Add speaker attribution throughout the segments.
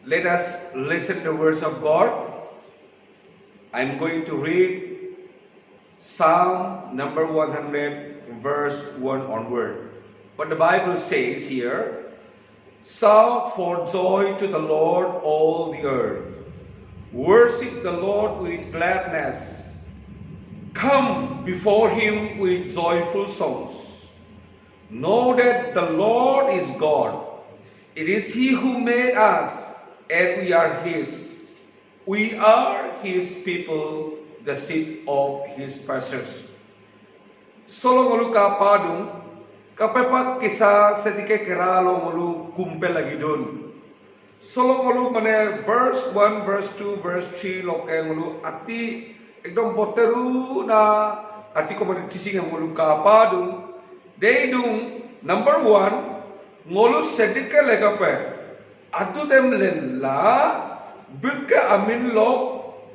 Speaker 1: Let us listen to the words of God. I'm going to read Psalm number 100, verse 1 onward. What the Bible says here, shout for joy to the Lord, all the earth. Worship the Lord with gladness. Come before Him with joyful songs. Know that the Lord is God. It is He who made us, and we are His. We are His people, the sheep of His pastures. Solong ka padung, kapepak kisah sedike keralo ngulu kumpel lagi dun. Solong ngulu mane verse 1, verse 2, verse 3 loke ngulu ati ekdom boteru na ati ko mane tising ngulu ka padung. They dung number 1 ngolu sedike legape atu dem lenla buke amin lok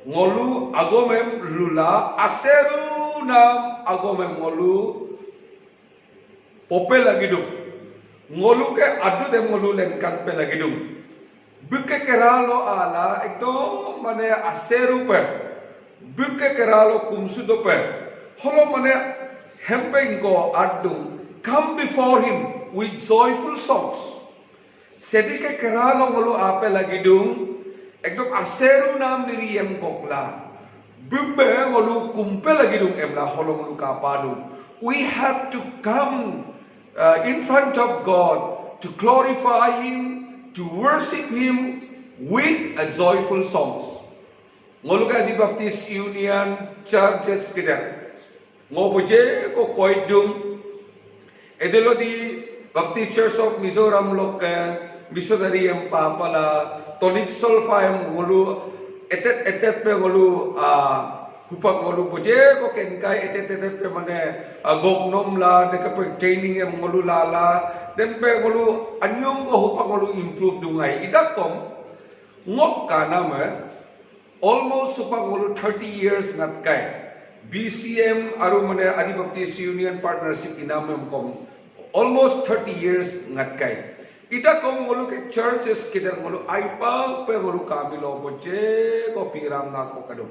Speaker 1: ngolu agomem lula aseru nam agomem ngolu pope lagidum ngolu ke adu dem ngolu len kanpe lagidum buke keralo ala ekdo mane aseru pe buke keralo kumsudo pe holo mane hempe go adu come before Him with joyful songs. Sedike keralo ngolu ape lagi dung, ekdom aseru nam niriem kokla. Bumbe ngolu kumpe lagi dung emla holo ngolu kapadu. We have to come in front of God to glorify Him, to worship Him with a joyful songs. Ngolu ka di Baptist Union Churches kita. Ngoboje ko koidung. Edelo di Baptist Church of Mizoram lok missionary ang papala tonic sulfam ngulu etet pe ngulu hupak ngulu puje ko kenkai etet pe mane gognom la de ka training ang ngulu lala den pe ngulu anyong ko hupak ngulu improve dungay idakom ngok kanama almost hupak ngulu 30 years ngat kai BCM aru mane Adi Baptist Union Partnership inamem kom almost 30 years ngat kai. Ita ko ngulu ke churches kita ngulu aipa pe ngulu kamilo boje ko piram na ko kadum.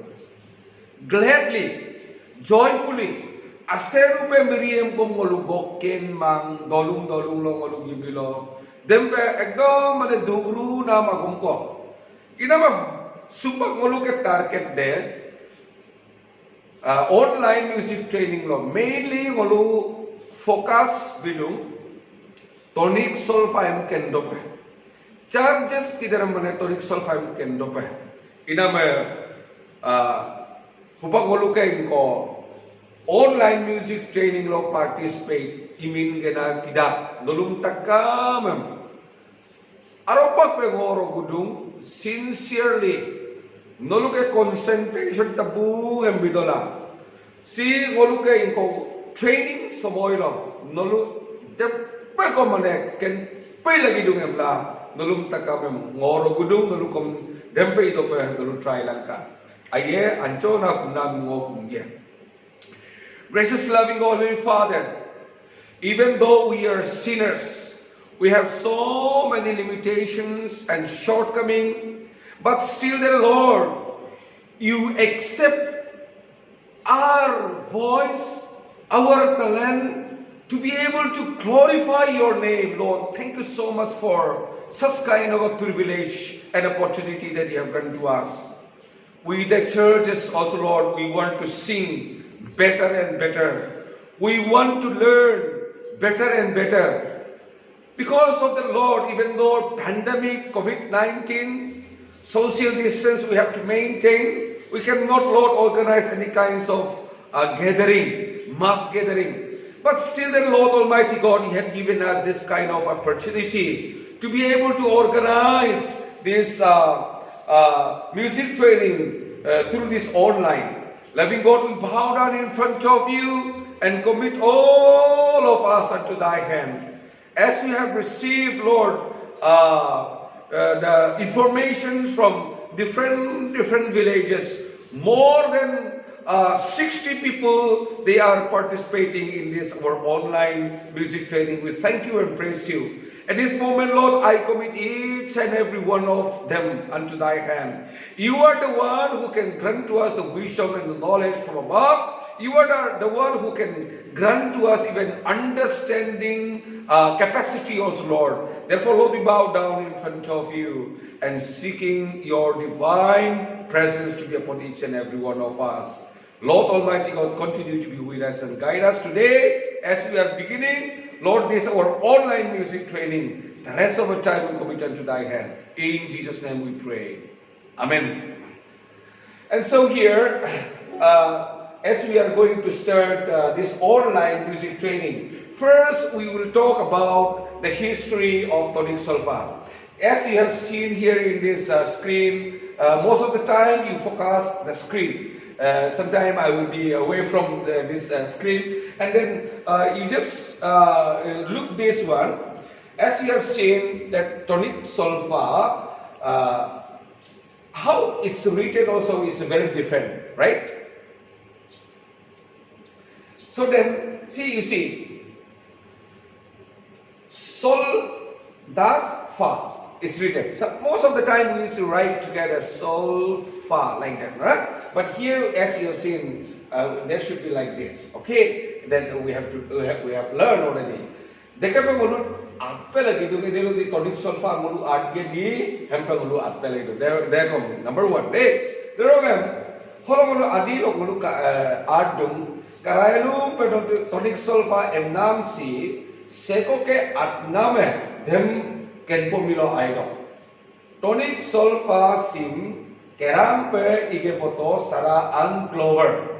Speaker 1: Gladly, joyfully, aseru pe miriem ko ngulu gokken mang dolung lo ngulu gibilo. Dempe ekdom mane dugru na magum ko. Ina ma supak ngulu ke target de online music training lo mainly ngulu focus bidung tonic solfaim kendope charges kidaram mane tonic solfaim kendope ina me hupak ngulu ke ko online music training lo participate imin gena kidak nulung takamem aropak pe ngoro gudung sincerely noluke concentration tabu ng bidola. Si ngoluke inko training sa moilo nolu depe ko mane ken pe lagi dung emla nolum takam ngoro gudung nolukom dempe ito pe nolu try lang ka. Aye ancho na kunam ngopum ye. Gracious loving Holy Father, even though we are sinners, we have so many limitations and shortcomings. But still, the Lord, you accept our voice, our talent, to be able to glorify your name, Lord. Thank you so much for such kind of a privilege and opportunity that you have given to us. We, the churches, also, Lord, we want to sing better and better. We want to learn better and better. Because of the Lord, even though pandemic, COVID-19, social distance we have to maintain. We cannot, Lord, organize any kinds of gathering, mass gathering. But still, the Lord Almighty God, He had given us this kind of opportunity to be able to organize this music training through this online. Loving God, we bow down in front of you and commit all of us unto Thy hand. As we have received, Lord, the information from different villages. More than 60 people, they are participating in this our online music training. We thank you and praise you. At this moment, Lord, I commit each and every one of them unto thy hand. You are the one who can grant to us the wisdom and the knowledge from above. You are the one who can grant to us even understanding capacity also, Lord. Therefore, Lord, we bow down in front of you and seeking your divine presence to be upon each and every one of us. Lord Almighty God, continue to be with us and guide us today as we are beginning. Lord, this is our online music training. The rest of the time we commit unto thy hand. In Jesus' name we pray. Amen. And so here, as we are going to start this online music training, first we will talk about the history of tonic solfa. As you have seen here in this screen, most of the time you focus the screen. Sometimes I will be away from this screen, and then you just look this one. As you have seen that tonic solfa, how it's written also is very different, right? So then, you see, sol, das, fa is written. So most of the time we used to write together sol, fa, like that, right? But here, as you have seen, there should be like this. Okay, then we have learned already. Dekap mulut apa lagi tu? Dia di tonic solfa mulut art di hempel mulut apa lagi tu? There come number one. There are kalau mulut adi lo mulut art dum. Karailu pe tonic solfa enam si seko ke art name them kenpo milo aido. Tonic solfa sim keram pe ige poto sara unclover.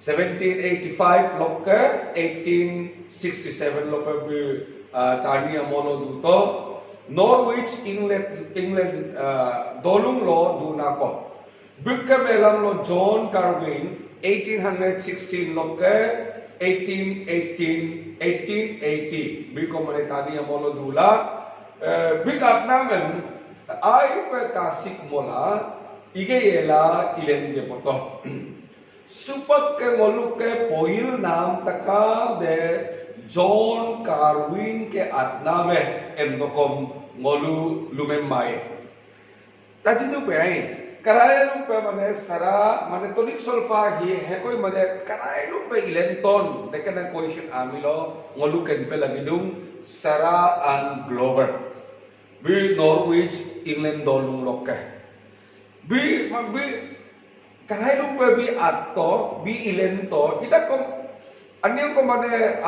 Speaker 1: 1785 loke 1867 loke bi tania mono duto Norwich England dolung lo dunako bukka melam lo John Carwin 1816 loke 1880 biko mane tania mono dula bikat namen ai pe kasik mola igeyela ilenge poto supak ke ngolu ke poil nam taka de John Carwin ke atname endokom ngolu lumemai taji tu pe ai karai lu pe mane sara mane tonic solfa hi he koi mane karai lu pe ilenton dekana question amilo ngolu ken pe lagidung Sarah and Glover bi Norwich England dolung lokke bi karai lu pe bi atto bi ilento ita kom anil ko mane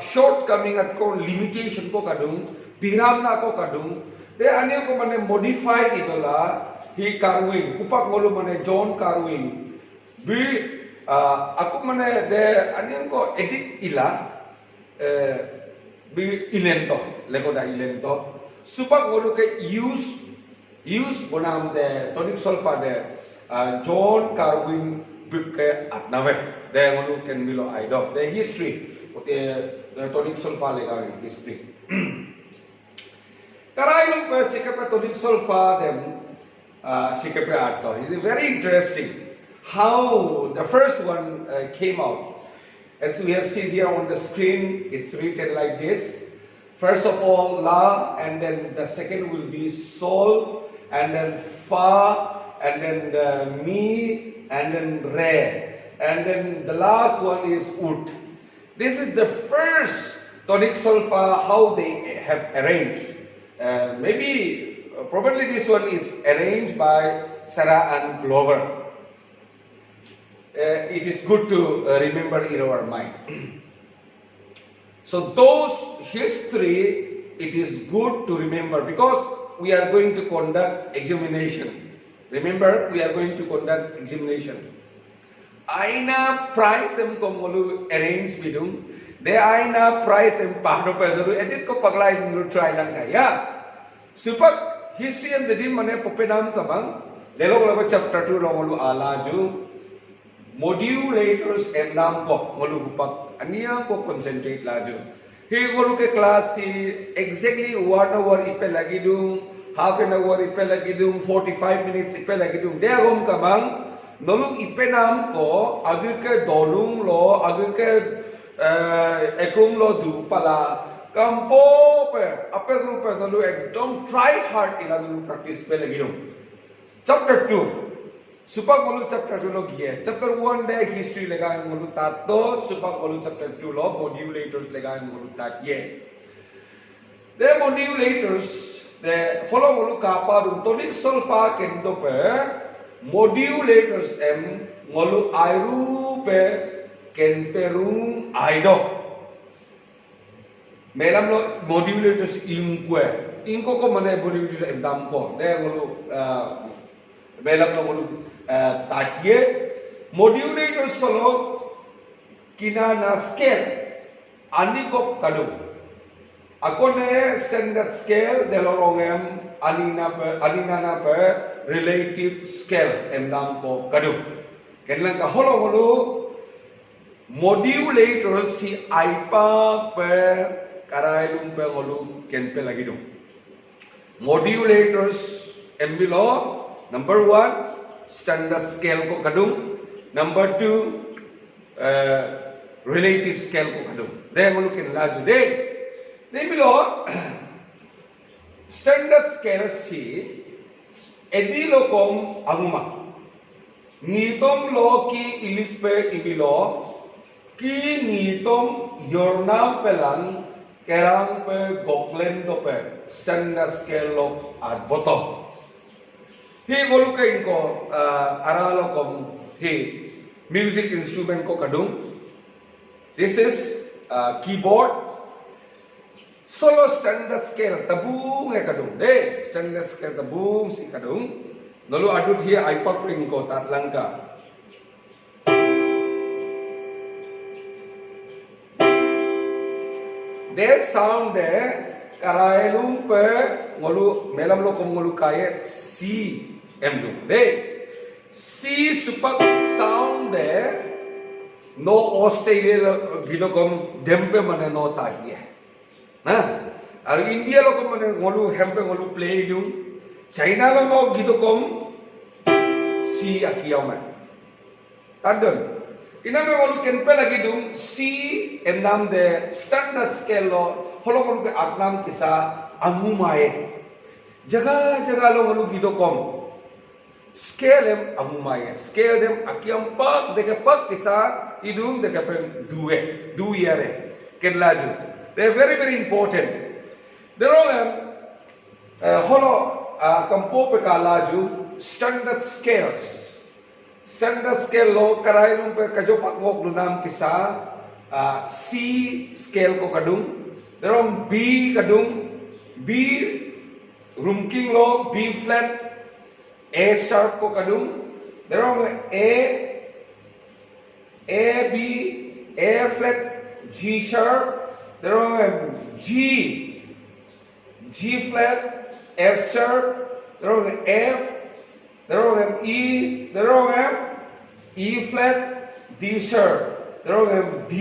Speaker 1: shortcoming at ko limitation ko kadung piramna ko kadung de anil ko mane modified itola hi Carwin kupak ngolu mane John Carwin bi aku mane de anil ko edit ila bi ilento lego da ilento supak ngolu ke use bonam de tonic solfa de John Carwin buke atnave de ngolu ken milo aido the history the tonic solfa lega history karai lu pe sikape tonic solfa dem sikape atto is very interesting how the first one came out. As we have seen here on the screen, it's written like this. First of all, la, and then the second will be sol, and then fa, and then mi, and then re, and then the last one is ut. This is the first tonic solfa how they have arranged. Probably this one is arranged by Sarah and Glover. It is good to remember in our mind. So those history, it is good to remember because we are going to conduct examination. Remember, we are going to conduct examination. Aina price em komolu arrange bidung. De aina price em pahdo peduru. Edit ko paglay dulu try lang kaya. Supak history and the dim mane popenam kabang. Lelo lago chapter 2 romolu alaju. Modulators and nam ko ngolu gupak ania ko concentrate laju he ngolu ke class si exactly 1 hour ipe lagi dung half an hour ipe lagi dung 45 minutes ipe lagi dung de agom kamang nolu ipe nam ko agi ke dolung lo agi ke ekum lo du pala kampo pe apa group pe ngolu ekdom try hard ila ngolu practice pe lagi dong. Chapter 2 Supak ngolu chapter 2 lo giye. Chapter 1 de history lega ngolu tato. Supak ngolu chapter 2 lo modulators lega ngolu tat ye. The modulators the holo ngolu kapa dum tonic sulfa kendo pe modulators em ngolu airu pe ken perung aido. Melam lo modulators ingkwe. Ingko ko mane modulators em dam ko. De ngolu melam lo ngolu tagye modulators solo kina na scale anikop kadu akone standard scale de lorongem alina na per relative scale endam ko kadu kenlang ka holo modulators si aipa per karailum pe ngolu kenpe lagi do modulators embilo number 1 standard scale ko kadung. Number 2, relative scale ko kadung. Then mo lukin laju de. They bilo standard scale si edilo kom anguma. Nitom lo ki ilippe ibilo ki nitom yornam pelan kerang pe goklen do pe standard scale lo at bottom. He golukain ko aralo kom he music instrument ko kadung. This is keyboard. Solo standard scale tabung e kadung. De standard scale tabung si kadung. Lalu adut he iPod ring ko tat langka. De sound de karailum pe ngolu melam lo kom ngolu kaye C emdu de C supak sound de no Australia gidokom dempe mane no tagye na ar India lo kom mane ngolu hempe ngolu play dung China lo no gidokom C akiyama tadon ina me ngolu kenpe lagi dung C endam de standard scale lo holo ngolu ke agnam kisa amumae jaga lo ngolu gidokom scale em amumaye scale dem akiam pak deke pak kisa idum deke pen du yare ken laju they are very important there are holo kampo pe ka laju standard scale lo karailum pe kajo pak ngok lunam kisa C scale ko kadung there are B kadung B rumking lo B flat A sharp ko kadung derong A B A flat G sharp derong G flat F sharp derong F derong E derong E flat D sharp derong D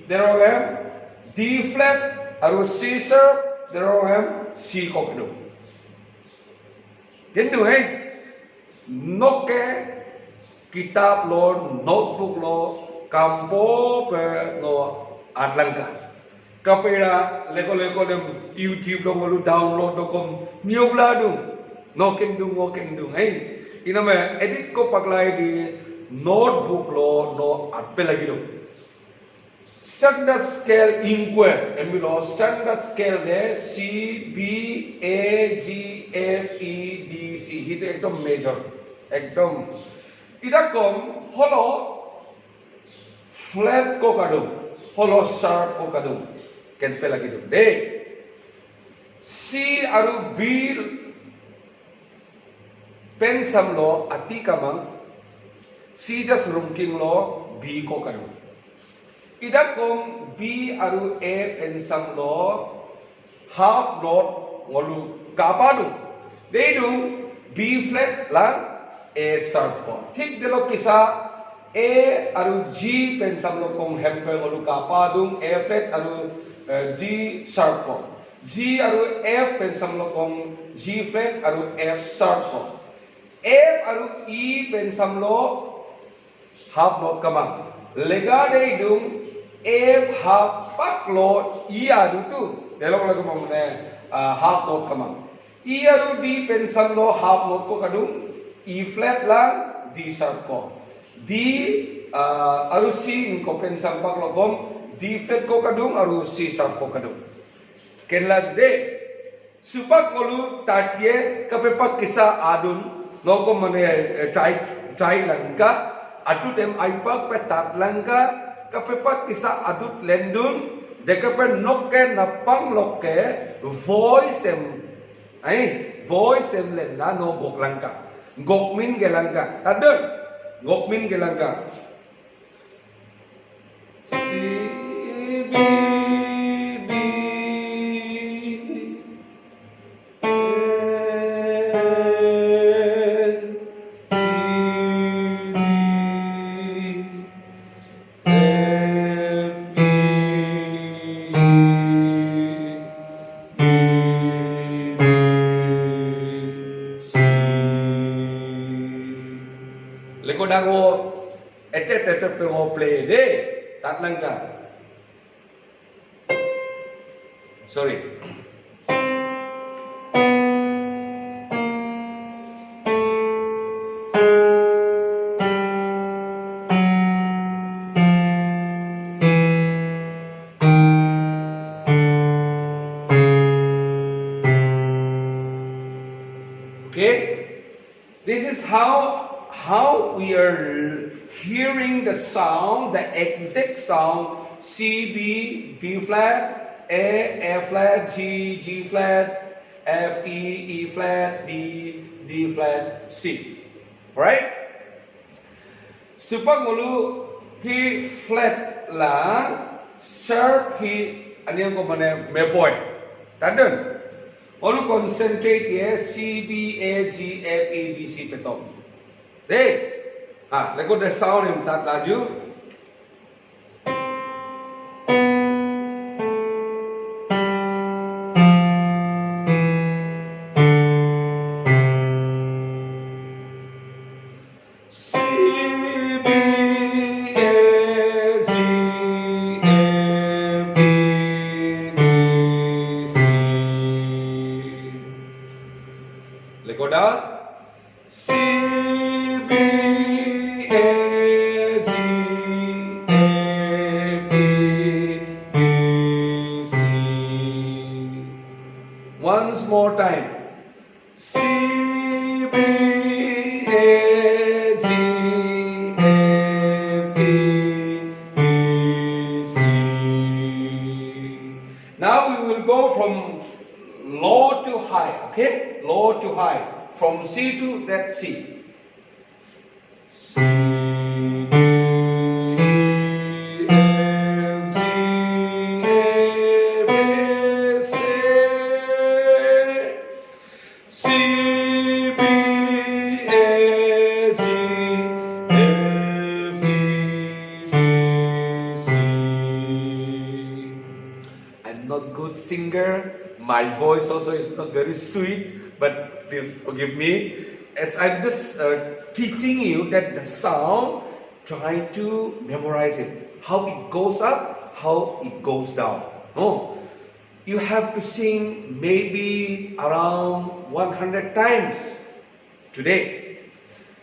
Speaker 1: derong D flat aru C sharp derong C ko kadung kendu hai noke kitab lo notebook lo kampo pe lo adlangka kapera leko dem YouTube lo ngolu download do kom niobla dung noken dung hey ina me edit ko paglai di notebook lo no atpe lagi do standard scale ingque embilo standard scale de C B A G F E D C hite ekdom major ekdom idakom holo flat ko kadung holo sharp ko kadung kenpe lagi do de C aru B pensam lo ati kamang C just rumking lo B ko kadung idakom B aru A pensam lo half note ngolu kapadu deidum B flat lang A sharp ko thik delo kisa A aru G pensam lo kong hempe ngolu kapadung A flat aru G sharp ko G aru F pensam lo kong G flat aru F sharp ko F aru E pensam lo half note kamang lega deidum F half pak lo E adu tu Delong lagu mamne half note kama. E aru D pencil lo half note ko kadung. E flat lang D sharp ko. D aru C ko pencil pak logom. D flat ko kadung aru C sharp ko kadung. Kenla de supak ngolu tatye kapepak kisa adun noko mane try langka atut em aipak petat langka kapepak kisa adut lendun dekape nokke napang lokke voice em lenla no gok langka gokmin gelangka tadun gokmin gelangka si bi Dago pengo play de tat langka. Sorry. Okay, this is how we are hearing the sound, the exact sound C, B flat, A flat, G flat, F, E flat, D flat, C. Alright? Supang mulu he flat la sharp he aniyan ko mane mepoy. Tandun? Olu concentrate ye C, B, A, G, F, E, D, C petong. Hey, lagu the sound yang tak laju. C, B, A, G, F, E, D, C. Lagu dah. C, B, A, G, F, E, D, C. Once more time. C, B, A, G, F, E, D, C. Now we will go from low to high, okay? Low to high. From C to that C. C, D, F, G, F, S, C, B, A, G, F, E, D, C. I'm not good singer. My voice also is not very sweet, but please forgive me. As I'm just teaching you that the sound, try to memorize it. How it goes up, how it goes down. No, you have to sing maybe around 100 times today.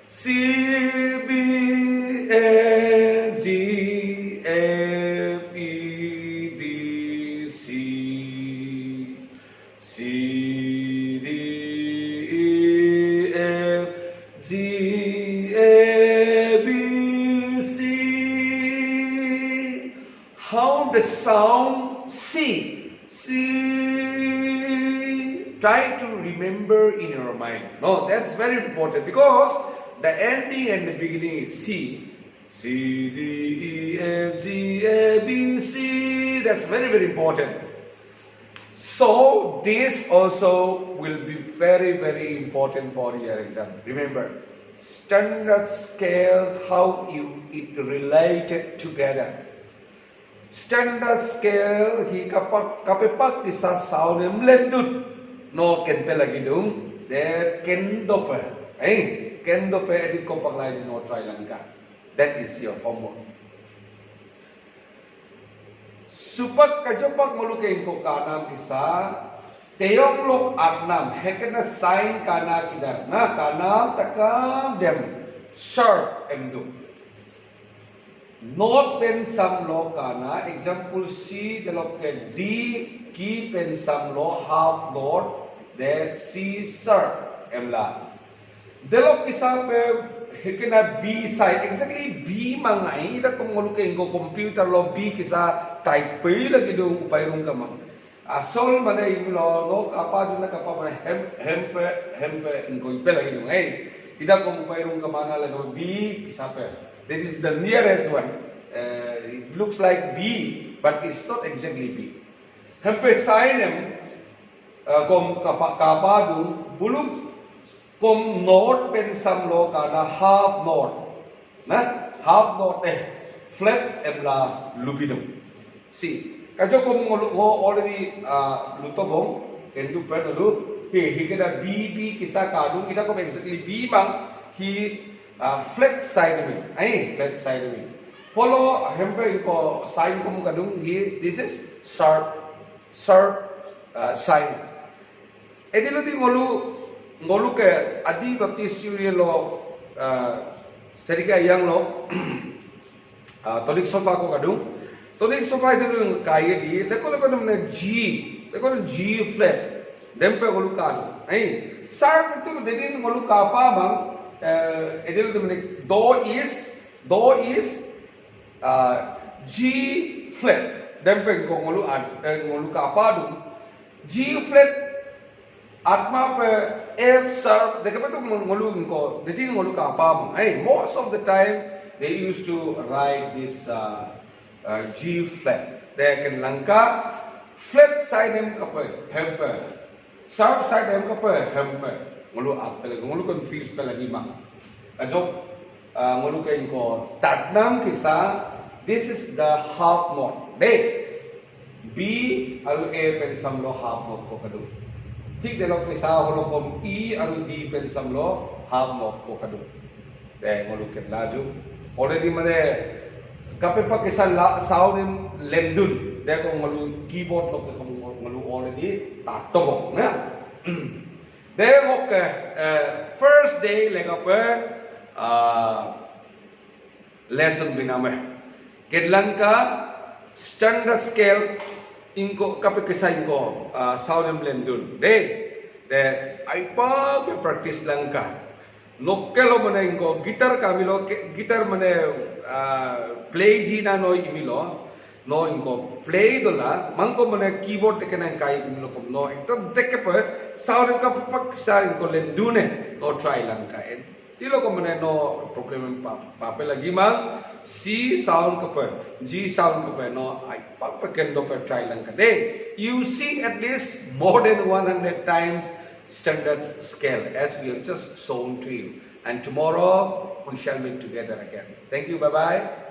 Speaker 1: C, B, A, G, F, E, D, C, C, D, E, F, G, A, B, C. How the sound C? Try to remember in your mind. No, that's very important because the ending and the beginning is C. C, D, E, F, G, A, B, C. That's very, very important. So, this also will be very, very important for your exam. Remember, standard scales, how it related together. Standard scale, hi kapepak isa sound lendut. No ken lagi dum, there ken dope. Ken dope edit ko paglay no try lang ka. That is your homework. Supat kajopak muluke ko kanam isa Teok lok atnam hekena sign kana kidar na kanam takam dem sharp emdu not pen sam lo kana example C delok ke D ki pen sam lo half not de C sharp emla delok isa pe hekena B side exactly B mangai da kung muluke ko computer lo B kisa type pe lagi dong upay rong kamang Asol mana imlo no apa juna kapa mana hempe ingko ipe lagi dong. Ida ko mupayong kamana lagi B kisape. That is the nearest one. It looks like B, but it's not exactly B. Hempe sign kom kapa dung bulug kom note pen samlo kana half note. Na half note flat emla lubidum. See. Kajo ko already lutobong can do per lu he kena B kisa kadung kita ko exactly B bang he flat side me flat side me follow hempe ko sign ko kadung he this is sharp sign edilo di ngolu ke adi bapti suri lo serika yang lo tolik sofa ko kadung Tonik sofa itu yang kaya di, leko namanya G flat, dempe ngolu kado. Sharp itu jadi ngolu kapa bang, itu namanya do is G flat, dempe ngolu kapa dong. G flat atma pe F sharp, dekat itu ngolu ingko, jadi ngolu kapa bang. Most of the time they used to write this. G flat. They can langka flat side em kape hempe, sharp side em kape hempe. Ngulu apa lagi? Ngulu confuse lagi mak. Ajok ngulu kain ko tatnam kisa. This is the half note. B alu A pen samlo half note ko kadu. Tik delok kisa holo kom E alu D pen samlo half note ko kadu. They ngulu ken laju. Already mane kape pa kisa sound in lendun de ko ngalu keyboard lo ko ngalu already tatobong na de wok first day lega pe lesson biname kedlang ka standard scale inko kape kisa inko sound in lendun de ai pa practice lang ka Nokelo mana ingo gitar kamilo gitar mana play jina no imilo no ingo play dola mangko mana keyboard tekena kai imilo kom no ekto dekke pe sound ka pak sa ingo lendune no try lang ka en tilo ko mana no problem pa lagi mang C sound ka pe G sound ka pe no ai pak pe kendo pe try lang ka de you sing at least more than 100 times standard scale as we have just shown to you. And tomorrow we shall meet together again. Thank you. Bye-bye.